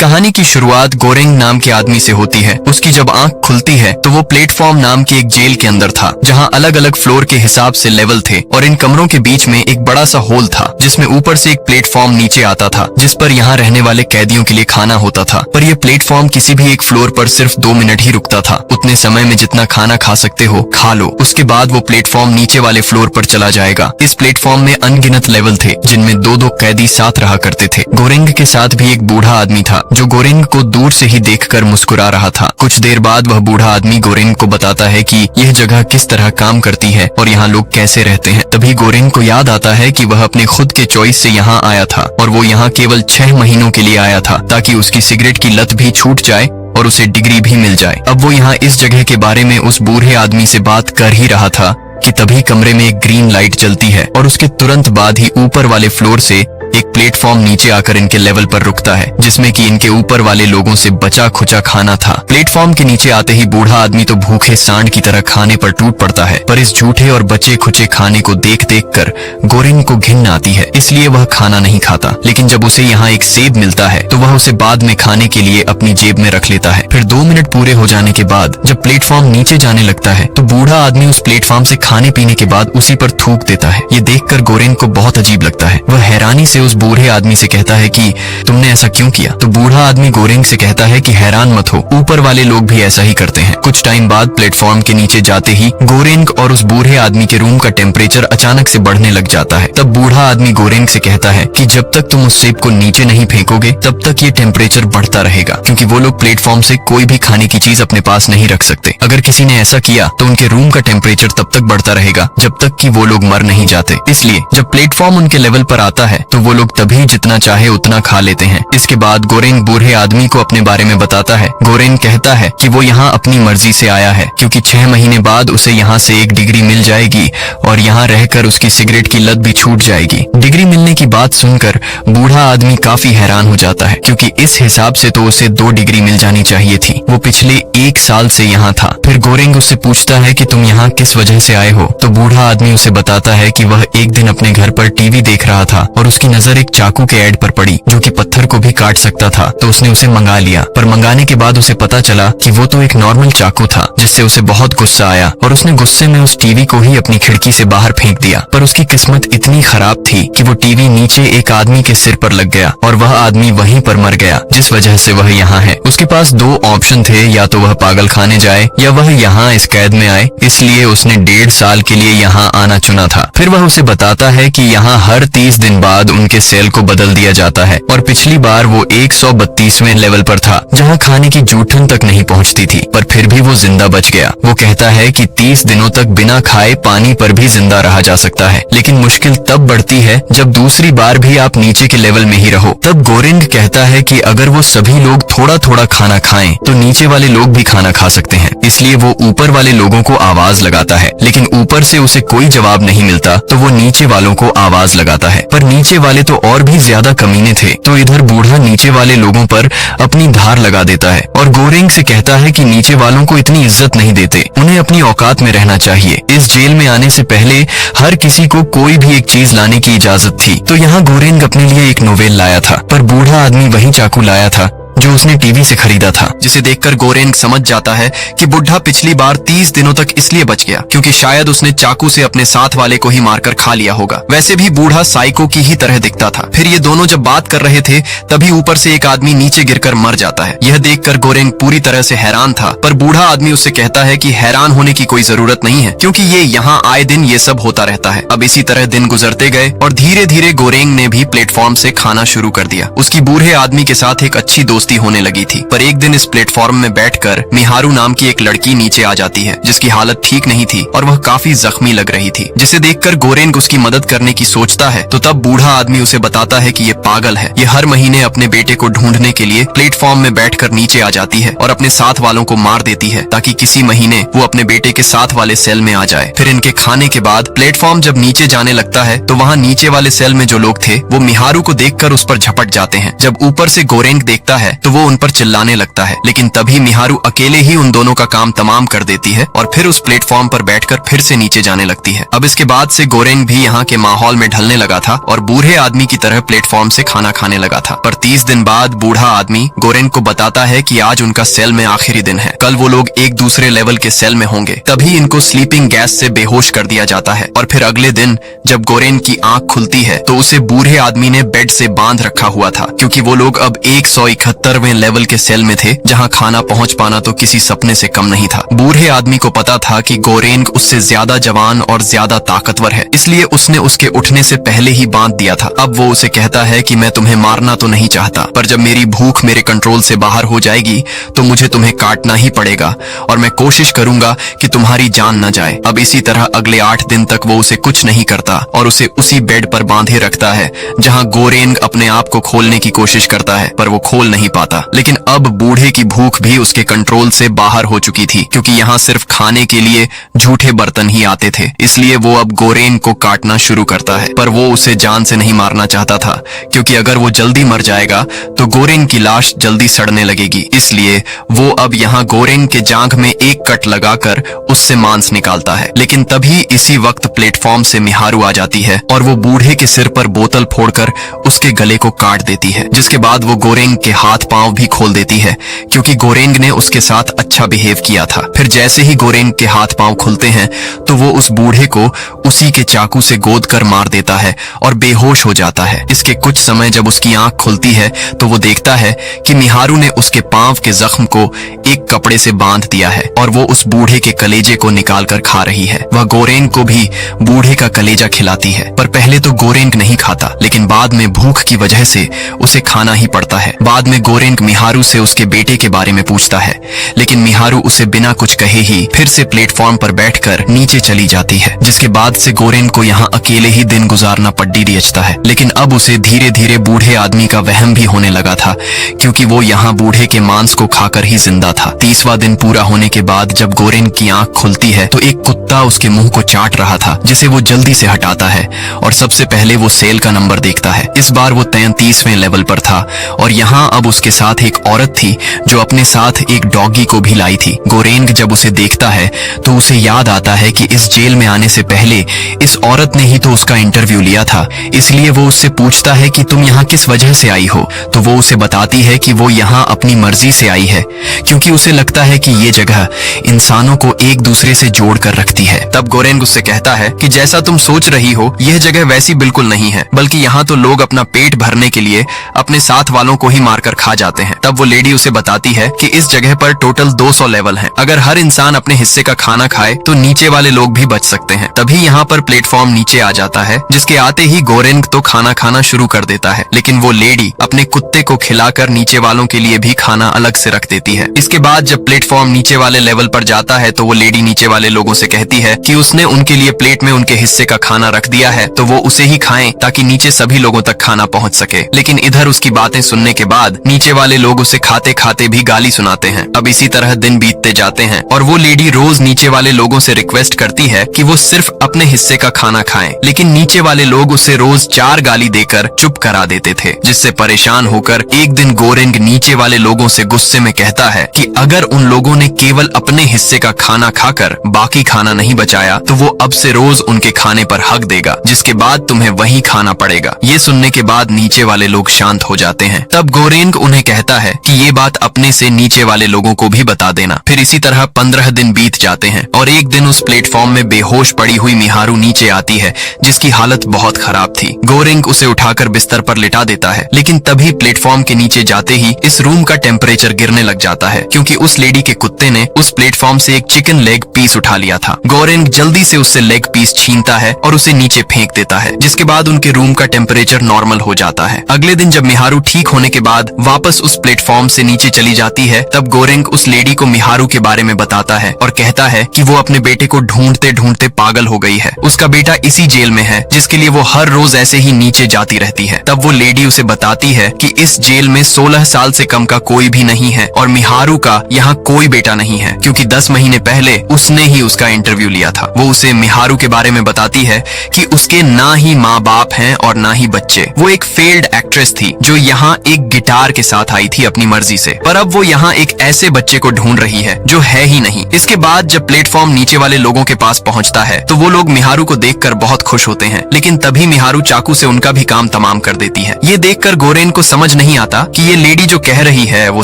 कहानी की शुरुआत गोरेंग नाम के आदमी से होती है। उसकी जब आंख खुलती है तो वो प्लेटफॉर्म नाम की एक जेल के अंदर था, जहां अलग अलग फ्लोर के हिसाब से लेवल थे और इन कमरों के बीच में एक बड़ा सा होल था जिसमें ऊपर से एक प्लेटफॉर्म नीचे आता था जिस पर यहाँ रहने वाले कैदियों के लिए खाना होता था। पर यह प्लेटफॉर्म किसी भी एक फ्लोर पर सिर्फ 2 मिनट ही रुकता था। उतने समय में जितना खाना खा सकते हो खा लो, उसके बाद वो प्लेटफॉर्म नीचे वाले फ्लोर पर चला जाएगा। इस प्लेटफॉर्म में अनगिनत लेवल थे जिनमें 2-2 कैदी साथ रहा करते थे। गोरेंग के साथ भी एक बूढ़ा आदमी था जो गोरेंग को दूर से ही देखकर मुस्कुरा रहा था। कुछ देर बाद वह बूढ़ा आदमी गोरेंग को बताता है कि यह जगह किस तरह काम करती है और यहाँ लोग कैसे रहते हैं। तभी गोरेंग को याद आता है कि वह अपने खुद के चॉइस से यहाँ आया था और वो यहाँ केवल 6 महीनों के लिए आया था ताकि उसकी सिगरेट की लत भी छूट जाए और उसे डिग्री भी मिल जाए। अब वो यहाँ इस जगह के बारे में उस बूढ़े आदमी से बात कर ही रहा था कि तभी कमरे में एक ग्रीन लाइट जलती है और उसके तुरंत बाद ही ऊपर वाले फ्लोर से एक प्लेटफॉर्म नीचे आकर इनके लेवल पर रुकता है जिसमें कि इनके ऊपर वाले लोगों से बचा खुचा खाना था। प्लेटफॉर्म के नीचे आते ही बूढ़ा आदमी तो भूखे सांड की तरह खाने पर टूट पड़ता है, पर इस झूठे और बचे खुचे खाने को देख देख कर गोरेंग को घिन आती है, इसलिए वह खाना नहीं खाता। लेकिन जब उसे यहाँ एक सेब मिलता है तो वह उसे बाद में खाने के लिए अपनी जेब में रख लेता है। फिर 2 मिनट पूरे हो जाने के बाद जब प्लेटफॉर्म नीचे जाने लगता है तो बूढ़ा आदमी उस प्लेटफॉर्म से खाने पीने के बाद उसी पर थूक देता है। ये देखकर गोरेंग को बहुत अजीब लगता है। वह हैरानी से उस बूढ़े आदमी से कहता है कि तुमने ऐसा क्यों किया? तो बूढ़ा आदमी गोरेंग से कहता है कि हैरान मत हो, ऊपर वाले लोग भी ऐसा ही करते हैं। कुछ टाइम बाद प्लेटफॉर्म के नीचे जाते ही गोरेंग और उस बूढ़े आदमी के रूम का टेम्परेचर अचानक से बढ़ने लग जाता है। तब बूढ़ा आदमी गोरेंग से कहता है कि जब तक तुम उस सेब को नीचे नहीं फेंकोगे तब तक ये टेम्परेचर बढ़ता रहेगा, क्योंकि वो लोग प्लेटफॉर्म से कोई भी खाने की चीज अपने पास नहीं रख सकते। अगर किसी ने ऐसा किया तो उनके रूम का टेम्परेचर तब तक बढ़ता रहेगा जब तक कि वो लोग मर नहीं जाते। इसलिए जब प्लेटफॉर्म उनके लेवल पर आता है तो वो लोग तभी जितना चाहे उतना खा लेते हैं। इसके बाद गोरेंग बूढ़े आदमी को अपने बारे में बताता है। गोरेंग कहता है कि वो यहाँ अपनी मर्जी से आया है क्योंकि 6 महीने बाद उसे यहाँ से एक डिग्री मिल जाएगी और यहाँ रहकर उसकी सिगरेट की लत भी छूट जाएगी। डिग्री मिलने की बात सुनकर बूढ़ा आदमी काफी हैरान हो जाता है क्योंकि इस हिसाब से तो उसे 2 डिग्री मिल जानी चाहिए थी। वो पिछले 1 साल से यहाँ था। फिर गोरेंग उससे पूछता है कि तुम यहाँ किस वजह से आए हो? तो बूढ़ा आदमी उसे बताता है कि वह एक दिन अपने घर पर टीवी देख रहा था और उसकी नजर एक चाकू के ऐड पर पड़ी जो कि पत्थर को भी काट सकता था, तो उसने उसे मंगा लिया। पर मंगाने के बाद उसे पता चला कि वो तो एक नॉर्मल चाकू था, जिससे उसे बहुत गुस्सा आया और उसने गुस्से में उस टीवी को ही अपनी खिड़की से बाहर फेंक दिया। पर उसकी किस्मत इतनी खराब थी कि वो टीवी नीचे एक आदमी के सिर पर लग गया और वह आदमी वहीं पर मर गया, जिस वजह से वह यहाँ है। उसके पास 2 ऑप्शन थे, या तो वह पागल खाने जाए या वह यहाँ इस कैद में आए, इसलिए उसने 1.5 साल के लिए यहाँ आना चुना था। फिर वह उसे बताता है कि यहाँ हर 30 दिन बाद उनके सेल को बदल दिया जाता है और पिछली बार वो 132वें लेवल पर था जहाँ खाने की जूठन तक नहीं पहुँचती थी, पर फिर भी वो जिंदा बच गया। वो कहता है कि 30 दिनों तक बिना खाए पानी पर भी जिंदा रहा जा सकता है, लेकिन मुश्किल तब बढ़ती है जब दूसरी बार भी आप नीचे के लेवल में ही रहो। तब गोरेंग कहता है कि अगर वो सभी लोग थोड़ा थोड़ा खाना खाएं तो नीचे वाले लोग भी खाना खा सकते हैं। इसलिए वो ऊपर वाले लोगों को आवाज लगाता है, लेकिन ऊपर से उसे कोई जवाब नहीं मिलता तो वो नीचे वालों को आवाज लगाता है। पर नीचे वाले तो और भी ज्यादा कमीने थे, तो इधर बूढ़ा नीचे वाले लोगों पर अपनी धार लगा देता है और गोरेंग से कहता है कि नीचे वालों को इतनी इज्जत नहीं देते, उन्हें अपनी औकात में रहना चाहिए। इस जेल में आने से पहले हर किसी को कोई भी एक चीज लाने की इजाजत थी, तो यहाँ गोरेंग अपने लिए एक नोवेल लाया था, पर बूढ़ा आदमी वही चाकू लाया था जो उसने टीवी से खरीदा था, जिसे देखकर गोरेंग समझ जाता है कि बुढ़ा पिछली बार 30 दिनों तक इसलिए बच गया क्योंकि शायद उसने चाकू से अपने साथ वाले को ही मारकर खा लिया होगा। वैसे भी बूढ़ा साइको की ही तरह दिखता था। फिर ये दोनों जब बात कर रहे थे तभी ऊपर से एक आदमी नीचे गिरकर मर जाता है। यह देखकर गोरेंग पूरी तरह से हैरान था, पर बूढ़ा आदमी उससे कहता है कि हैरान होने की कोई जरूरत नहीं है क्योंकि ये यहाँ आए दिन ये सब होता रहता है। अब इसी तरह दिन गुजरते गए और धीरे धीरे गोरेंग ने भी प्लेटफॉर्म से खाना शुरू कर दिया। उसकी बूढ़े आदमी के साथ एक अच्छी दोस्ती होने लगी थी। पर एक दिन इस प्लेटफॉर्म में बैठकर मिहारू नाम की एक लड़की नीचे आ जाती है जिसकी हालत ठीक नहीं थी और वह काफी जख्मी लग रही थी, जिसे देखकर गोरेंग उसकी मदद करने की सोचता है। तो तब बूढ़ा आदमी उसे बताता है कि ये पागल है, ये हर महीने अपने बेटे को ढूंढने के लिए प्लेटफॉर्म में बैठकर नीचे आ जाती है और अपने साथ वालों को मार देती है ताकि किसी महीने वो अपने बेटे के साथ वाले सेल में आ जाए। फिर इनके खाने के बाद प्लेटफॉर्म जब नीचे जाने लगता है तो वहाँ नीचे वाले सेल में जो लोग थे वो मिहारू को देखकर उस पर झपट जाते हैं। जब ऊपर से गोरेंग देखता है तो वो उन पर चिल्लाने लगता है, लेकिन तभी मिहारू अकेले ही उन दोनों का काम तमाम कर देती है और फिर उस प्लेटफॉर्म पर बैठकर फिर से नीचे जाने लगती है। अब इसके बाद से गोरेंग भी यहाँ के माहौल में ढलने लगा था और बूढ़े आदमी की तरह प्लेटफॉर्म से खाना खाने लगा था। पर 30 दिन बाद बूढ़ा आदमी गोरेंग को बताता है कि आज उनका सेल में आखिरी दिन है, कल वो लोग एक दूसरे लेवल के सेल में होंगे। तभी इनको स्लीपिंग गैस से बेहोश कर दिया जाता है और फिर अगले दिन जब गोरेंग की आंख खुलती है तो उसे बूढ़े आदमी ने बेड से बांध रखा हुआ था, क्योंकि वो लोग अब 171वें लेवल के सेल में थे जहां खाना पहुंच पाना तो किसी सपने से कम नहीं था। बूढ़े आदमी को पता था कि गोरेंग उससे ज्यादा जवान और ज्यादा ताकतवर है, इसलिए उसने उसके उठने से पहले ही बांध दिया था। अब वो उसे कहता है कि मैं तुम्हें मारना तो नहीं चाहता, पर जब मेरी भूख मेरे कंट्रोल से बाहर हो जाएगी तो मुझे तुम्हें काटना ही पड़ेगा और मैं कोशिश करूंगा कि तुम्हारी जान न जाए। अब इसी तरह अगले 8 दिन तक वो उसे कुछ नहीं करता और उसे उसी बेड पर बांधे रखता है जहां गोरेंग अपने आप को खोलने की कोशिश करता है, पर वो खोल नहीं पाता। लेकिन अब बूढ़े की भूख भी उसके कंट्रोल से बाहर हो चुकी थी, क्योंकि यहाँ सिर्फ खाने के लिए झूठे बर्तन ही आते थे। इसलिए वो अब गोरेंग को काटना शुरू करता है, पर वो उसे जान से नहीं मारना चाहता था, क्योंकि अगर वो जल्दी मर जाएगा तो गोरेंग की लाश जल्दी सड़ने लगेगी। इसलिए वो अब यहाँ गोरेंग के जांघ में एक कट लगाकर उससे मांस निकालता है। लेकिन तभी इसी वक्त प्लेटफॉर्म से मिहारू आ जाती है और वो बूढ़े के सिर पर बोतल फोड़कर उसके गले को काट देती है, जिसके बाद वो गोरेंग के हाथ पांव भी खोल देती है, क्योंकि गोरेंग ने उसके साथ अच्छा बिहेव किया था। फिर जैसे ही गोरेंग के हाथ पांव खुलते हैं तो वो उस बूढ़े को उसी के चाकू से गोद कर मार देता है और बेहोश हो जाता है। इसके कुछ समय जब उसकी आंख खुलती है तो वो देखता है कि मिहारू ने उसके पांव के जख्म को एक कपड़े से बांध दिया है और वो उस बूढ़े के कलेजे को निकाल कर खा रही है। वह गोरेंग को भी बूढ़े का कलेजा खिलाती है, पर पहले तो गोरेंग नहीं खाता, लेकिन बाद में भूख की वजह से उसे खाना ही पड़ता है। बाद में गोरेंग मिहारू से उसके बेटे के बारे में पूछता है, लेकिन मिहारू उसे बिना कुछ कहे ही फिर से प्लेटफॉर्म पर बैठकर नीचे चली जाती है, जिसके बाद से गोरेंग को यहाँ अकेले ही दिन गुजारना पड्डी दियचता है। लेकिन अब उसे धीरे धीरे बूढ़े आदमी का वहम भी होने लगा था, क्योंकि वो यहाँ बूढ़े के मांस को खाकर ही जिंदा था। 30वां दिन पूरा होने के बाद जब गोरेंग की आंख खुलती है तो एक कुत्ता उसके मुंह को चाट रहा था, जिसे वो जल्दी से हटाता है और सबसे पहले वो सेल का नंबर देखता है। इस बार वो 33वें लेवल पर था और यहाँ अब उसके साथ एक औरत थी जो अपने साथ एक डॉगी को भी लाई थी। गोरेंग जब उसे देखता है तो उसे याद आता है कि इस जेल में आने से पहले इस औरत ने ही तो उसका इंटरव्यू लिया था, इसलिए वो उससे पूछता है कि तुम यहाँ किस वजह से आई हो। तो वो उसे बताती है कि वो यहाँ अपनी मर्जी से आई है, क्योंकि उसे लगता है कि ये जगह इंसानों को एक दूसरे से जोड़ कर रखती है। तब गोरेंग उससे कहता है कि जैसा तुम सोच रही हो यह जगह वैसी बिल्कुल नहीं है, बल्कि यहाँ तो लोग अपना पेट भरने के लिए अपने साथ वालों को ही मारकर खा जाते हैं। तब वो लेडी उसे बताती है कि इस जगह पर टोटल 200 लेवल हैं। अगर हर इंसान अपने हिस्से का खाना खाए तो नीचे वाले लोग भी बच सकते हैं। तभी यहाँ पर प्लेटफॉर्म नीचे आ जाता है, जिसके आते ही गोरेंग तो खाना खाना शुरू कर देता है, लेकिन वो लेडी अपने कुत्ते को खिलाकर नीचे वालों के लिए भी खाना अलग से रख देती है। इसके बाद जब प्लेटफॉर्म नीचे वाले लेवल पर जाता है तो वो लेडी नीचे वाले लोगों से कहती है कि उसने उनके लिए प्लेट में उनके हिस्से का खाना रख दिया है, तो वो उसे ही खाएं ताकि नीचे सभी लोगों तक खाना पहुंच सके। लेकिन इधर उसकी बातें सुनने के बाद नीचे वाले लोग उसे खाते खाते भी गाली सुनाते हैं। अब इसी तरह दिन बीतते जाते हैं और वो लेडी रोज नीचे वाले लोगों से रिक्वेस्ट करती है कि वो सिर्फ अपने हिस्से का खाना खाएं, लेकिन नीचे वाले लोग उसे रोज 4 गाली देकर चुप करा देते थे, जिससे परेशान होकर एक दिन गोरेंग नीचे वाले लोगों से गुस्से में कहता है कि अगर उन लोगों ने केवल अपने हिस्से का खाना खाकर बाकी खाना नहीं बचाया तो वो अब से रोज उनके खाने पर हक देगा, जिसके बाद तुम्हें वही खाना पड़ेगा। ये सुनने के बाद नीचे वाले लोग शांत हो जाते हैं। तब गोरेंग उन्हें कहता है कि ये बात अपने से नीचे वाले लोगों को भी बता देना। फिर इसी तरह 15 दिन बीत जाते हैं और एक दिन उस प्लेटफॉर्म में बेहोश पड़ी हुई मिहारू नीचे आती है, जिसकी हालत बहुत खराब थी। गोरेंग उसे उठाकर बिस्तर पर लिटा देता है, लेकिन तभी प्लेटफॉर्म के नीचे जाते ही इस रूम का टेम्परेचर गिरने लग जाता है, क्योंकि उस लेडी के कुत्ते ने उस प्लेटफॉर्म से एक चिकन लेग पीस उठा लिया था। गोरेंग जल्दी से उससे लेग पीस छीनता है और उसे नीचे फेंक देता है, जिसके बाद उनके रूम का टेम्परेचर नॉर्मल हो जाता है। अगले दिन जब मिहारू ठीक होने के बाद वापस उस प्लेटफॉर्म से नीचे चली जाती है, तब गोरेंग उस लेडी को मिहारू के बारे में बताता है और कहता है कि वो अपने बेटे को ढूंढते ढूंढते पागल हो गई है। उसका बेटा इसी जेल में है, जिसके लिए वो हर रोज ऐसे ही नीचे जाती रहती है। तब वो लेडी उसे बताती है कि इस जेल में 16 साल से कम का कोई भी नहीं है और मिहारू का यहाँ कोई बेटा नहीं है, क्योंकि 10 महीने पहले उसने ही उसका इंटरव्यू लिया था। वो उसे मिहारू के बारे में बताती है कि उसके ना ही माँ बाप हैं और ना ही बच्चे। वो एक फेल्ड एक्ट्रेस थी जो यहाँ एक गिटार के साथ आई थी अपनी मर्जी से, पर अब वो यहाँ एक ऐसे बच्चे को ढूंढ रही है जो है ही नहीं। इसके बाद जब प्लेटफॉर्म नीचे वाले लोगों के पास पहुंचता है तो वो लोग मिहारू को देखकर बहुत खुश होते हैं, लेकिन तभी मिहारू चाकू से उनका भी काम तमाम कर देती है। ये देखकर गोरेन को समझ नहीं आता कि ये लेडी जो कह रही है वो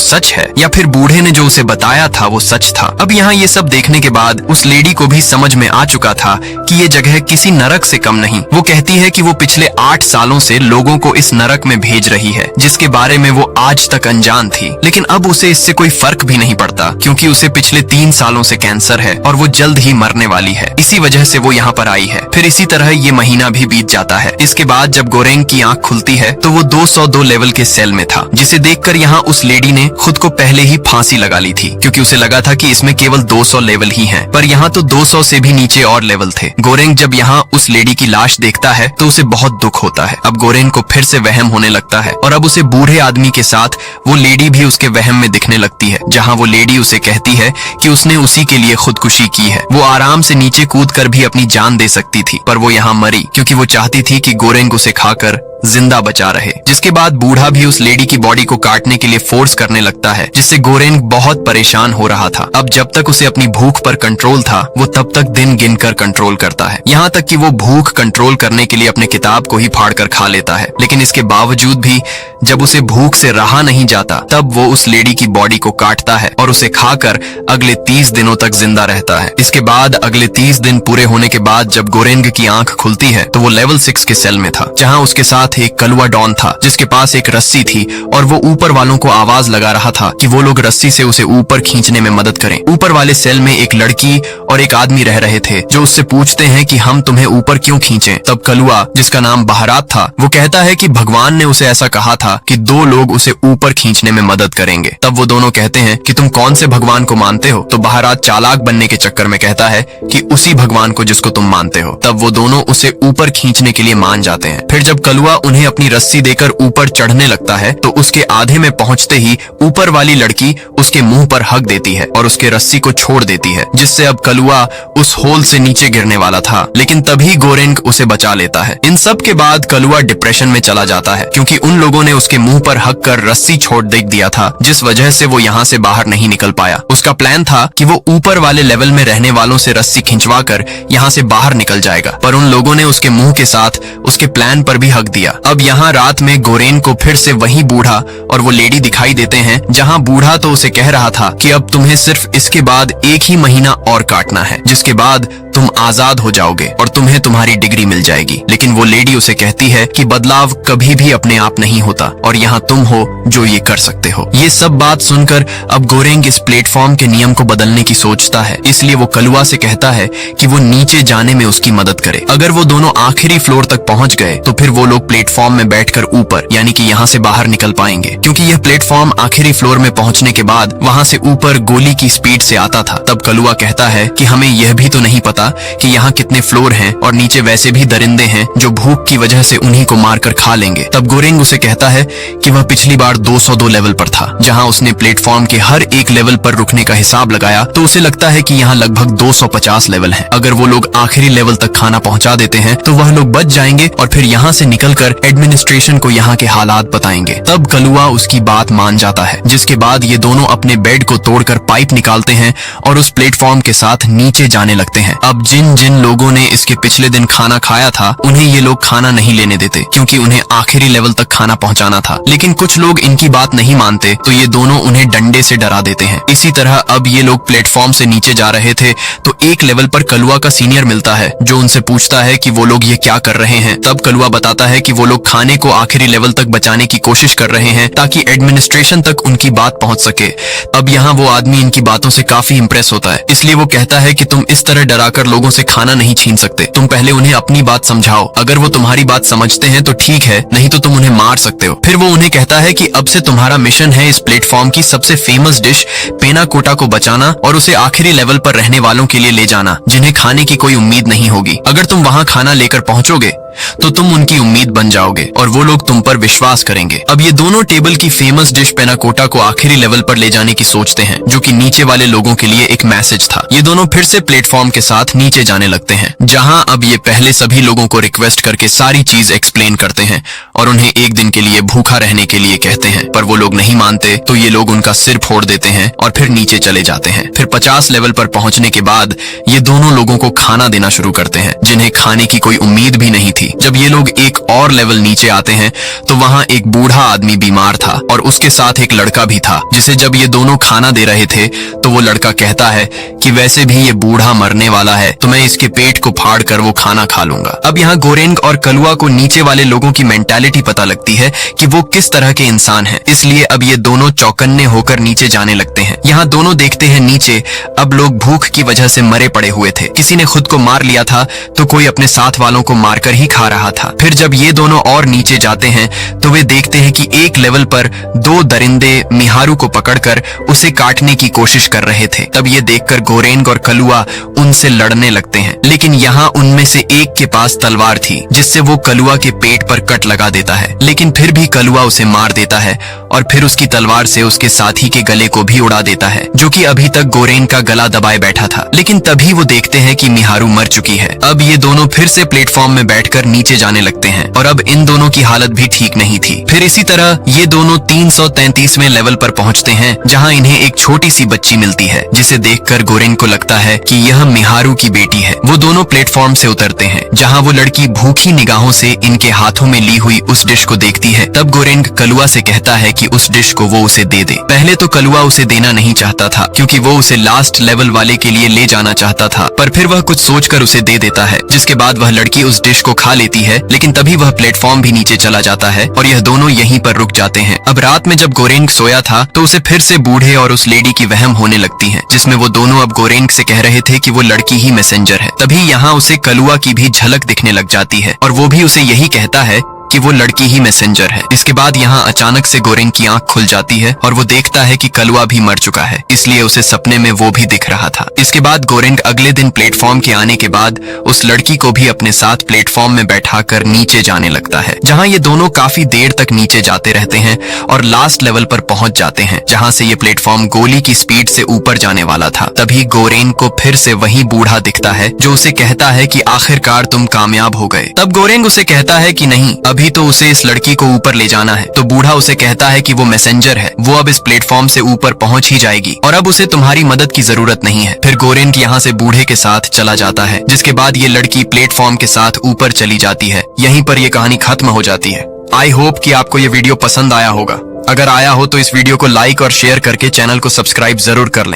सच है या फिर बूढ़े ने जो उसे बताया था वो सच था। अब यहाँ ये सब देखने के बाद उस लेडी को भी समझ में आ चुका था कि ये जगह किसी नरक से कम नहीं। वो कहती है कि वो पिछले 8 सालों से लोगों को इस नरक में भेज रही है, जिसके बारे में वो आज तक अनजान थी। लेकिन अब उसे इससे कोई फर्क भी नहीं पड़ता, क्योंकि उसे पिछले 3 सालों से कैंसर है और वो जल्द ही मरने वाली है। इसी वजह से वो यहाँ पर आई है। फिर इसी तरह ये महीना भी बीत जाता है। इसके बाद जब गोरेंग की आंख खुलती है तो वो 202 लेवल के सेल में था, जिसे देखकर यहाँ उस लेडी ने खुद को पहले ही फांसी लगा ली थी, क्योंकि उसे लगा था कि इसमें केवल 200 लेवल ही हैं, पर यहाँ तो 200 से भी नीचे और लेवल थे। गोरेंग जब यहाँ उस लेडी की लाश देखता है तो उसे बहुत दुख होता है। अब गोरेंग को फिर से वहम होने लगता है और अब उसे बूढ़े आदमी के साथ वो लेडी भी उसके वहम में दिखने लगती है, जहाँ वो लेडी उसे कहती है कि उसने उसी के लिए खुदकुशी की है। वो आराम से नीचे कूदकर भी अपनी जान दे सकती थी, पर वो यहाँ मरी क्योंकि वो चाहती थी कि गोरेंग उसे खाकर जिंदा बचा रहे। जिसके बाद बूढ़ा भी उस लेडी की बॉडी को काटने के लिए फोर्स करने लगता है, जिससे गोरेंग बहुत परेशान हो रहा था। अब जब तक उसे अपनी भूख पर कंट्रोल था वो तब तक दिन गिनकर कंट्रोल करता है, यहाँ तक कि वो भूख कंट्रोल करने के लिए अपने किताब को ही फाड़कर खा लेता है। लेकिन इसके बावजूद भी जब उसे भूख से रहा नहीं जाता तब वो उस लेडी की बॉडी को काटता है और उसे खाकर अगले 30 दिनों तक जिंदा रहता है। इसके बाद अगले 30 दिन पूरे होने के बाद जब गोरेंग की आंख खुलती है तो वो लेवल 6 के सेल में था, जहाँ उसके साथ एक कलुआ डॉन था, जिसके पास एक रस्सी थी और वो ऊपर वालों को आवाज लगा रहा था कि वो लोग रस्सी से उसे ऊपर खींचने में मदद करें। ऊपर वाले सेल में एक लड़की और एक आदमी रह रहे थे जो उससे पूछते हैं कि हम तुम्हें ऊपर क्यों खींचें। तब कलुआ, जिसका नाम बहरात था, वो कहता है कि भगवान ने उसे ऐसा कहा था कि 2 लोग उसे ऊपर खींचने में मदद करेंगे। तब वो दोनों कहते हैं कि तुम कौन से भगवान को मानते हो। तो बहरात चालाक बनने के चक्कर में कहता है कि उसी भगवान को जिसको तुम मानते हो। तब वो दोनों उसे ऊपर खींचने के लिए मान जाते हैं। फिर जब कलुआ उन्हें अपनी रस्सी देकर ऊपर चढ़ने लगता है तो उसके आधे में पहुंचते ही ऊपर वाली लड़की उसके मुंह पर हक देती है और उसके रस्सी को छोड़ देती है, जिससे अब कलुआ उस होल से नीचे गिरने वाला था। लेकिन तभी गोरेंग उसे बचा लेता है। इन सब के बाद कलुआ डिप्रेशन में चला जाता है, क्योंकि उन लोगों ने उसके मुंह पर हक कर रस्सी छोड़ दिया था, जिस वजह से वो यहाँ से बाहर नहीं निकल पाया। उसका प्लान था कि वो ऊपर वाले लेवल में रहने वालों से रस्सी खिंचवा कर यहाँ से बाहर निकल जाएगा, पर उन लोगों ने उसके मुंह के साथ उसके प्लान पर भी हक दिया। अब यहाँ रात में गोरेन को फिर से वही बूढ़ा और वो लेडी दिखाई देते हैं, जहाँ बूढ़ा तो उसे कह रहा था कि अब तुम्हें सिर्फ इसके बाद 1 ही महीना और काटना है, जिसके बाद तुम आजाद हो जाओगे और तुम्हें तुम्हारी डिग्री मिल जाएगी। लेकिन वो लेडी उसे कहती है कि बदलाव कभी भी अपने आप नहीं होता और यहाँ तुम हो जो ये कर सकते हो। ये सब बात सुनकर अब गोरेंग इस प्लेटफॉर्म के नियम को बदलने की सोचता है, इसलिए वो कलुआ से कहता है कि वो नीचे जाने में उसकी मदद करे। अगर वो दोनों आखिरी फ्लोर तक पहुंच गए तो फिर वो लोग प्लेटफॉर्म में बैठकर ऊपर यानी कि यहाँ से बाहर निकल पाएंगे, क्योंकि यह प्लेटफॉर्म आखिरी फ्लोर में पहुंचने के बाद वहाँ से ऊपर गोली की स्पीड से आता था। तब कलुआ कहता है कि हमें यह भी तो नहीं पता कि यहाँ कितने फ्लोर हैं और नीचे वैसे भी दरिंदे हैं जो भूख की वजह से उन्हीं को मारकर खा लेंगे। तब गोरेंग उसे कहता है कि वह पिछली बार 202 लेवल पर था, जहाँ उसने प्लेटफॉर्म के हर एक लेवल पर रुकने का हिसाब लगाया तो उसे लगता है कि यहाँ लगभग 250 लेवल हैं। अगर वो लोग आखिरी लेवल तक खाना पहुँचा देते हैं तो वह लोग बच जाएंगे और फिर यहाँ से निकलकर एडमिनिस्ट्रेशन को यहाँ के हालात बताएंगे। तब कलुआ उसकी बात मान जाता है, जिसके बाद ये दोनों अपने बेड को तोड़कर पाइप निकालते हैं और उस प्लेटफॉर्म के साथ नीचे जाने लगते हैं। अब जिन जिन लोगों ने इसके पिछले दिन खाना खाया था उन्हें ये लोग खाना नहीं लेने देते, क्योंकि उन्हें आखिरी लेवल तक खाना पहुंचाना था। लेकिन कुछ लोग इनकी बात नहीं मानते तो ये दोनों उन्हें डंडे से डरा देते हैं। इसी तरह अब ये लोग प्लेटफॉर्म से नीचे जा रहे थे तो एक लेवल पर कलुआ का सीनियर मिलता है, जो उनसे पूछता है कि वो लोग ये क्या कर रहे हैं। तब कलुआ बताता है कि वो लोग खाने को आखिरी लेवल तक बचाने की कोशिश कर रहे हैं ताकि एडमिनिस्ट्रेशन तक उनकी बात पहुंच सके। अब यहाँ वो आदमी इनकी बातों से काफी इंप्रेस होता है, इसलिए वो कहता है कि तुम इस तरह डराकर लोगों से खाना नहीं छीन सकते, तुम पहले उन्हें अपनी बात समझाओ। अगर वो तुम्हारी बात समझते हैं तो ठीक है, नहीं तो तुम उन्हें मार सकते हो। फिर वो उन्हें कहता है कि अब से तुम्हारा मिशन है इस प्लेटफॉर्म की सबसे फेमस डिश पेना कोटा को बचाना और उसे आखिरी लेवल पर रहने वालों के लिए ले जाना जिन्हें खाने की कोई उम्मीद नहीं होगी। अगर तुम वहाँ खाना लेकर पहुंचोगे तो तुम उनकी उम्मीद बन जाओगे और वो लोग तुम पर विश्वास करेंगे। अब ये दोनों टेबल की फेमस डिश पेनाकोटा को आखिरी लेवल पर ले जाने की सोचते हैं, जो कि नीचे वाले लोगों के लिए एक मैसेज था। ये दोनों फिर से प्लेटफॉर्म के साथ नीचे जाने लगते हैं, जहां अब ये पहले सभी लोगों को रिक्वेस्ट करके सारी चीज एक्सप्लेन करते हैं और उन्हें एक दिन के लिए भूखा रहने के लिए कहते हैं। पर वो लोग नहीं मानते, तो ये लोग उनका सिर फोड़ देते हैं और फिर नीचे चले जाते हैं। फिर 50 लेवल पर पहुंचने के बाद ये दोनों लोगों को खाना देना शुरू करते हैं, जिन्हें खाने की कोई उम्मीद भी नहीं थी। जब ये लोग एक और लेवल नीचे आते हैं तो वहां एक बूढ़ा आदमी बीमार था और उसके साथ एक लड़का भी था, जिसे जब ये दोनों खाना दे रहे थे तो वो लड़का कहता है कि वैसे भी ये बूढ़ा मरने वाला है, तो मैं इसके पेट को फाड़ कर वो खाना खा लूंगा। अब यहाँ गोरेंग और कलुआ को नीचे वाले लोगों की मेंटालिटी पता लगती है कि वो किस तरह के इंसान हैं, इसलिए अब ये दोनों चौकन्ने होकर नीचे जाने लगते हैं। यहाँ दोनों देखते हैं नीचे अब लोग भूख की वजह से मरे पड़े हुए थे। किसी ने खुद को मार लिया था तो कोई अपने साथ वालों को मारकर ही खा रहा था। फिर जब ये दोनों और नीचे जाते हैं तो वे देखते हैं कि एक लेवल पर 2 दरिंदे मिहारू को पकड़कर उसे काटने की कोशिश कर रहे थे। तब ये देखकर गोरेंग और कलुआ उनसे लड़ने लगते हैं, लेकिन यहाँ उनमें से एक के पास तलवार थी, जिससे वो कलुआ के पेट पर कट लगा देता है। लेकिन फिर भी कलुआ उसे मार देता है और फिर उसकी तलवार से उसके साथी के गले को भी उड़ा देता है, जो कि अभी तक गोरेंग का गला दबाए बैठा था। लेकिन तभी वो देखते हैं कि मिहारू मर चुकी है। अब ये दोनों फिर से प्लेटफॉर्म में बैठकर नीचे जाने लगते हैं और अब इन दोनों की हालत भी ठीक नहीं थी। फिर इसी तरह ये दोनों 333वें लेवल पर पहुंचते हैं, जहां इन्हें एक छोटी सी बच्ची मिलती है, जिसे देखकर गोरेंग को लगता है कि यह मिहारू की बेटी है। वो दोनों प्लेटफॉर्म से उतरते हैं, जहां वो लड़की भूखी निगाहों से इनके हाथों में ली हुई उस डिश को देखती है। तब गोरेंग कलुआ से कहता है कि उस डिश को वो उसे दे दे। पहले तो कलुआ उसे देना नहीं चाहता था, क्योंकि वो उसे लास्ट लेवल वाले के लिए ले जाना चाहता था, पर फिर वह कुछ सोचकर उसे दे देता है, जिसके बाद वह लड़की उस डिश को खा लेती है। लेकिन तभी वह प्लेटफॉर्म भी नीचे चला जाता है और यह दोनों यहीं पर रुक जाते हैं। अब रात में जब गोरेंग सोया था तो उसे फिर से बूढ़े और उस लेडी की वहम होने लगती है, जिसमें वो दोनों अब गोरेंग से कह रहे थे कि वो लड़की ही मैसेंजर है। तभी यहाँ उसे कलुआ की भी झलक दिखने लग जाती है और वो भी उसे यही कहता है कि वो लड़की ही मैसेंजर है। इसके बाद यहाँ अचानक से गोरेंग की आंख खुल जाती है और वो देखता है कि कलुआ भी मर चुका है, इसलिए उसे सपने में वो भी दिख रहा था। इसके बाद गोरेंग अगले दिन प्लेटफॉर्म के आने के बाद उस लड़की को भी अपने साथ प्लेटफॉर्म में बैठाकर नीचे जाने लगता है, जहाँ ये दोनों काफी देर तक नीचे जाते रहते हैं और लास्ट लेवल पर पहुंच जाते हैं, जहाँ से ये प्लेटफॉर्म गोली की स्पीड से ऊपर जाने वाला था। तभी गोरेंग को फिर से वही बूढ़ा दिखता है, जो उसे कहता है कि आखिरकार तुम कामयाब हो गए। तब गोरेंग उसे कहता है कि नहीं, अभी तो उसे इस लड़की को ऊपर ले जाना है। तो बूढ़ा उसे कहता है कि वो मैसेंजर है, वो अब इस प्लेटफॉर्म से ऊपर पहुंच ही जाएगी और अब उसे तुम्हारी मदद की जरूरत नहीं है। फिर गोरेंग यहाँ से बूढ़े के साथ चला जाता है, जिसके बाद ये लड़की प्लेटफॉर्म के साथ ऊपर चली जाती है। यहीं पर ये कहानी खत्म हो जाती है। आई होप कि आपको ये वीडियो पसंद आया होगा। अगर आया हो तो इस वीडियो को लाइक और शेयर करके चैनल को सब्सक्राइब जरूर कर लें।